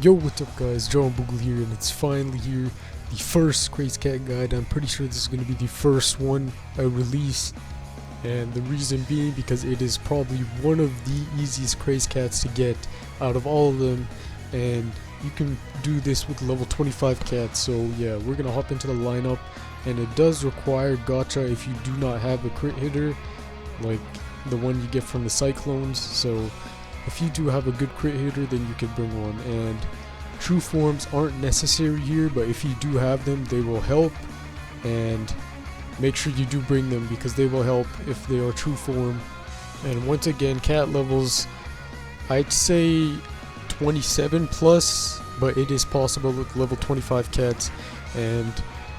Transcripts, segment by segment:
Yo, what's up guys, Joe and Boogle here, and it's finally here, the first Crazed Cat guide. I'm pretty sure this is going to be the first one I release, and the reason being because it is probably one of the easiest Crazed Cats to get out of all of them, and you can do this with level 25 cats. So yeah, we're going to hop into the lineup, and it does require gacha if you do not have a crit hitter, like the one you get from the Cyclones. So if you do have a good crit hitter, then you can bring one, and true forms aren't necessary here, but if you do have them, they will help, and make sure you do bring them because they will help if they are true form. And once again, cat levels, I'd say 27 plus, but it is possible with level 25 cats, and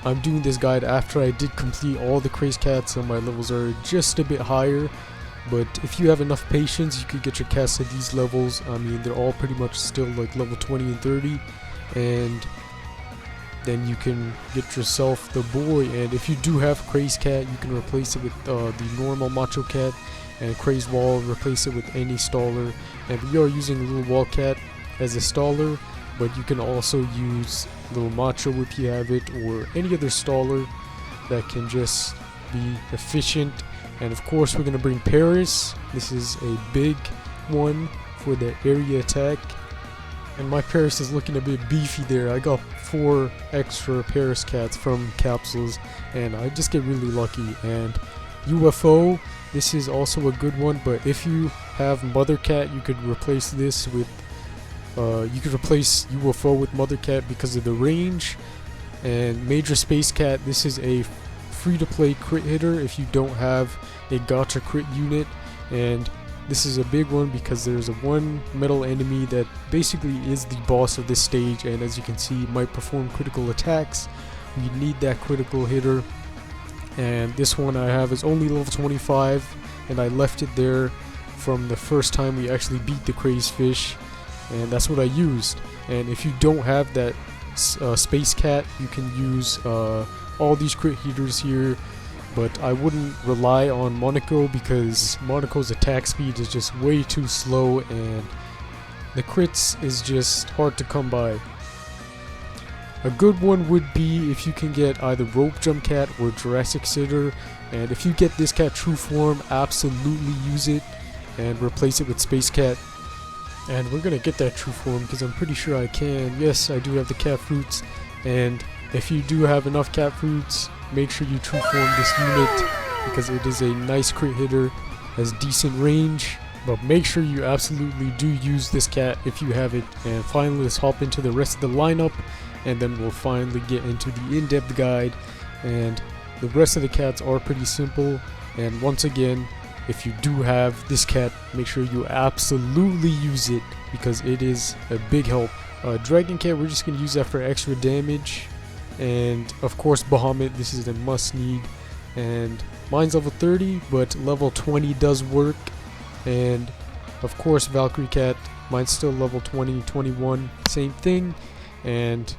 I'm doing this guide after I did complete all the Crazed cats, so my levels are just a bit higher. But if you have enough patience, you could get your cats to these levels. I mean, they're all pretty much still like level 20 and 30, and then you can get yourself the boy. And if you do have Crazed cat, you can replace it with the normal macho cat, and Crazed wall, replace it with any staller. And we are using little wall cat as a staller, but you can also use little macho if you have it, or any other staller that can just be efficient. And of course, we're going to bring Paris. This is a big one for the area attack, and my Paris is looking a bit beefy there. I got 4 extra Paris cats from capsules, and I just get really lucky. And UFO, this is also a good one, but if you have Mother Cat, you could replace this with UFO with Mother Cat because of the range. And Major Space Cat, this is a free-to-play crit hitter if you don't have a gacha crit unit, and this is a big one because there's a one metal enemy that basically is the boss of this stage, and as you can see, might perform critical attacks. We need that critical hitter, and this one I have is only level 25, and I left it there from the first time we actually beat the Crazed fish, and that's what I used. And if you don't have that Space Cat, you can use all these crit hitters here, but I wouldn't rely on Monaco because Monaco's attack speed is just way too slow, and the crits is just hard to come by. A good one would be if you can get either Rope Jump Cat or Jurassic Sitter, and if you get this cat true form, absolutely use it and replace it with Space Cat. And we're gonna get that true form because I'm pretty sure I can. Yes, I do have the cat fruits, and if you do have enough cat fruits, make sure you true form this unit because it is a nice crit hitter, has decent range, but make sure you absolutely do use this cat if you have it. And finally, let's hop into the rest of the lineup, and then we'll finally get into the in-depth guide. And the rest of the cats are pretty simple, and once again, if you do have this cat, make sure you absolutely use it because it is a big help. Dragon Cat, we're just going to use that for extra damage. And of course Bahamut, this is a must need, and mine's level 30 but level 20 does work. And of course Valkyrie Cat, mine's still level 20, 21, same thing. And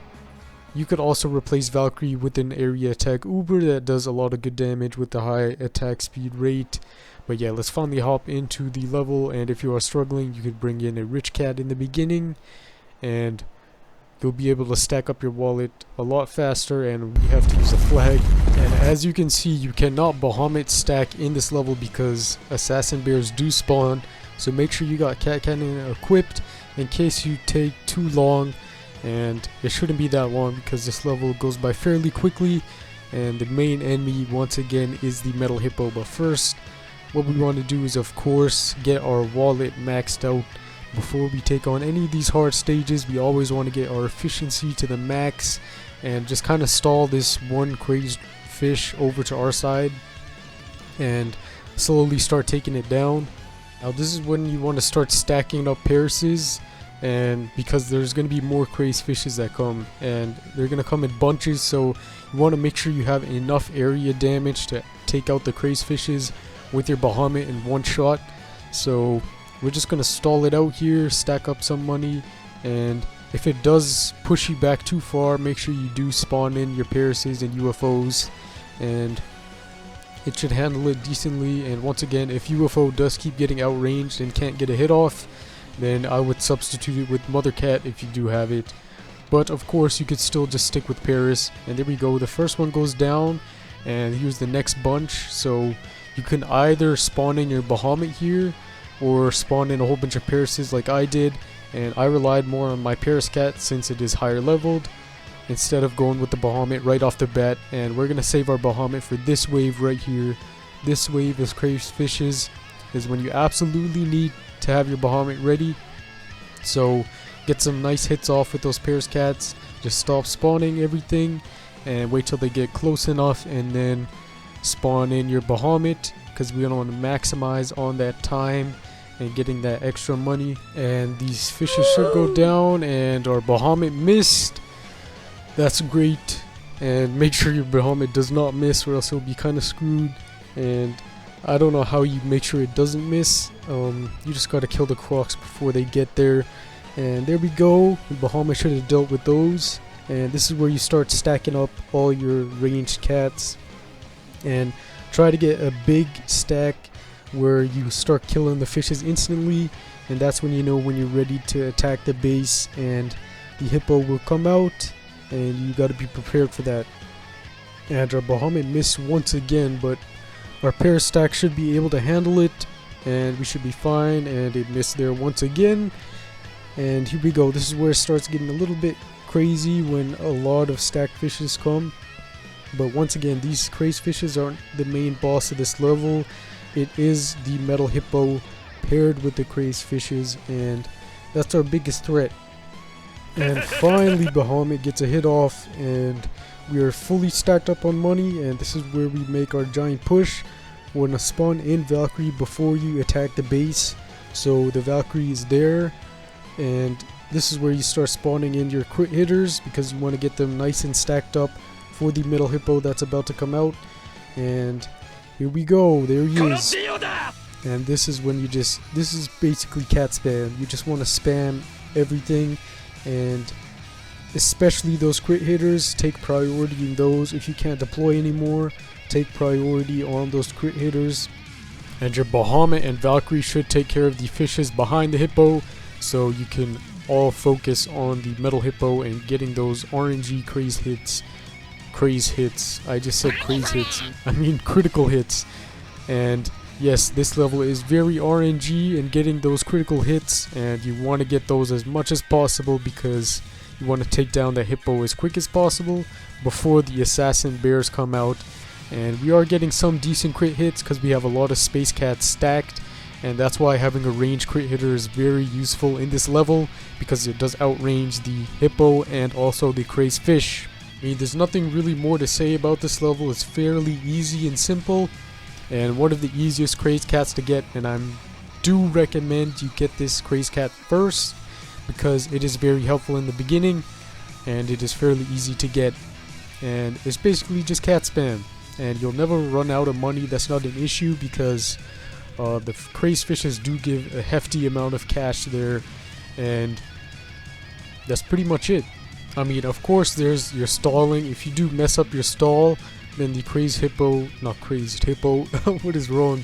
you could also replace Valkyrie with an area attack Uber that does a lot of good damage with the high attack speed rate. But yeah, let's finally hop into the level, and if you are struggling, you could bring in a rich cat in the beginning, and you'll be able to stack up your wallet a lot faster, and you have to use a flag. And as you can see, you cannot Bahamut stack in this level because assassin bears do spawn, so make sure you got cat cannon equipped in case you take too long, and it shouldn't be that long because this level goes by fairly quickly. And the main enemy once again is the metal hippo, but first what we want to do is of course get our wallet maxed out. Before we take on any of these hard stages, we always want to get our efficiency to the max and just kind of stall this one Crazed fish over to our side and slowly start taking it down. Now this is when you want to start stacking up Parises, and because there's going to be more Crazed fishes that come, and they're going to come in bunches, so you want to make sure you have enough area damage to take out the Crazed fishes with your Bahamut in one shot. So we're just going to stall it out here, stack up some money, and if it does push you back too far, make sure you do spawn in your Parises and UFOs, and it should handle it decently. And once again, if UFO does keep getting outranged and can't get a hit off, then I would substitute it with Mother Cat if you do have it. But of course you could still just stick with Paris. And there we go, the first one goes down, and here's the next bunch. So you can either spawn in your Bahamut here or spawn in a whole bunch of Parises like I did, and I relied more on my Paris Cat since it is higher leveled instead of going with the Bahamut right off the bat. And we're gonna save our Bahamut for this wave right here. This wave of Crazed Fishes is when you absolutely need to have your Bahamut ready. So get some nice hits off with those Paris Cats. Just stop spawning everything and wait till they get close enough, and then spawn in your Bahamut, because we don't want to maximize on that time and getting that extra money. And these fishes should go down, and our Bahamut missed. That's great. And make sure your Bahamut does not miss, or else it'll be kind of screwed. And I don't know how you make sure it doesn't miss. You just gotta kill the crocs before they get there. And there we go. Bahamut should have dealt with those. And this is where you start stacking up all your ranged cats, and try to get a big stack where you start killing the fishes instantly. And that's when you know when you're ready to attack the base, and the hippo will come out, and you got to be prepared for that. And our Bahamut missed once again, but our Paris stack should be able to handle it, and we should be fine. And it missed there once again. And here we go. This is where it starts getting a little bit crazy when a lot of stacked fishes come. But once again, these Crazed Fishes aren't the main boss of this level. It is the Metal Hippo paired with the Crazed Fishes, and that's our biggest threat. And finally Bahamut gets a hit off, and we are fully stacked up on money. And this is where we make our giant push. We're gonna spawn in Valkyrie before you attack the base, so the Valkyrie is there. And this is where you start spawning in your crit hitters, because you want to get them nice and stacked up for the Metal Hippo that's about to come out. And here we go, there he is. And this is when this is basically cat spam. You just want to spam everything, and especially those crit hitters, take priority in those. If you can't deploy anymore, take priority on those crit hitters. And your Bahamut and Valkyrie should take care of the fishes behind the hippo, so you can all focus on the Metal Hippo and getting those RNG craze hits. I just said craze hits. I mean critical hits. And yes, this level is very RNG and getting those critical hits, and you want to get those as much as possible because you want to take down the hippo as quick as possible before the assassin bears come out. And we are getting some decent crit hits because we have a lot of space cats stacked. And that's why having a ranged crit hitter is very useful in this level, because it does outrange the hippo and also the crazed fish. I mean, there's nothing really more to say about this level. It's fairly easy and simple, and one of the easiest crazed cats to get. And I do recommend you get this crazed cat first, because it is very helpful in the beginning and it is fairly easy to get. And it's basically just cat spam, and you'll never run out of money. That's not an issue, because the Crazed Fishes do give a hefty amount of cash there, and that's pretty much it. I mean, of course, there's your stalling. If you do mess up your stall, then the Crazed Hippo, not Crazed Hippo, what is wrong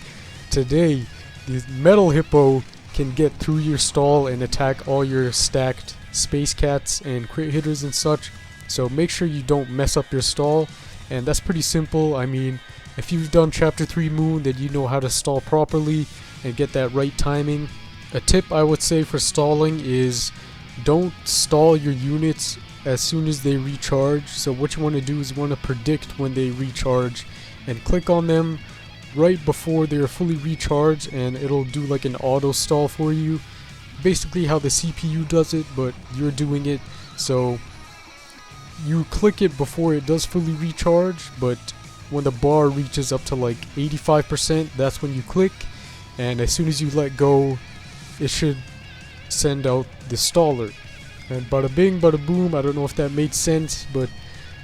today? The Metal Hippo can get through your stall and attack all your stacked space cats and crit hitters and such. So make sure you don't mess up your stall, and that's pretty simple. I mean, if you've done Chapter 3 Moon, then you know how to stall properly and get that right timing. A tip I would say for stalling is don't stall your units as soon as they recharge. So what you want to do is you want to predict when they recharge and click on them right before they're fully recharged, and it'll do like an auto stall for you. Basically how the CPU does it, but you're doing it. So you click it before it does fully recharge, but when the bar reaches up to like 85%, that's when you click, and as soon as you let go, it should send out the staller. And bada bing, bada boom. I don't know if that made sense, but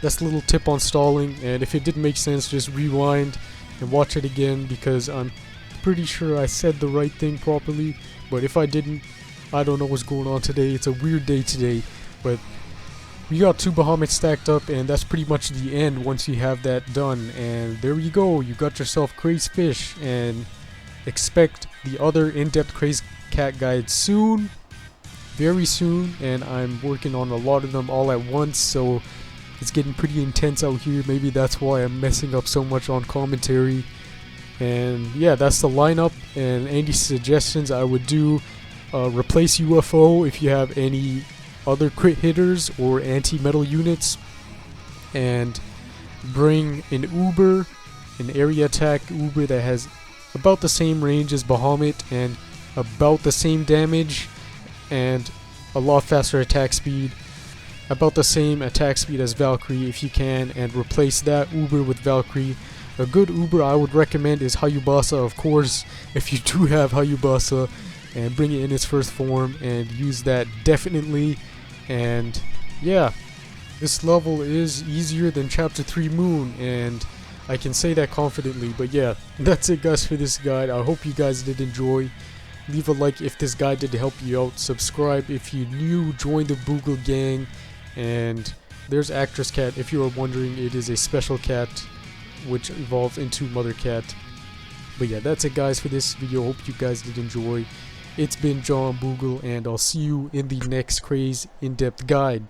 that's a little tip on stalling. And if it didn't make sense, just rewind and watch it again, because I'm pretty sure I said the right thing properly. But if I didn't, I don't know what's going on today. It's a weird day today. But we got 2 Bahamut stacked up, and that's pretty much the end once you have that done. And there you go, you got yourself Crazed Fish, and expect the other in-depth Crazed Cat guide soon. very soon, and I'm working on a lot of them all at once, so it's getting pretty intense out here. Maybe that's why I'm messing up so much on commentary. And yeah, that's the lineup. And any suggestions, I would do replace UFO if you have any other crit hitters or anti-metal units, and bring an Uber, an area attack Uber that has about the same range as Bahamut and about the same damage and a lot faster attack speed, about the same attack speed as Valkyrie if you can, and replace that Uber with Valkyrie. A good Uber I would recommend is Hayubasa, of course, if you do have Hayubasa, and bring it in its first form and use that definitely. And yeah, this level is easier than Chapter 3 Moon, and I can say that confidently. But yeah, that's it guys for this guide. I hope you guys did enjoy. Leave a like if this guide did help you out. Subscribe if you're new. Join the Boogle gang. And there's Actress Cat. If you are wondering, it is a special cat which evolves into Mother Cat. But yeah, that's it guys for this video. Hope you guys did enjoy. It's been John Boogle, and I'll see you in the next Crazed in-depth guide.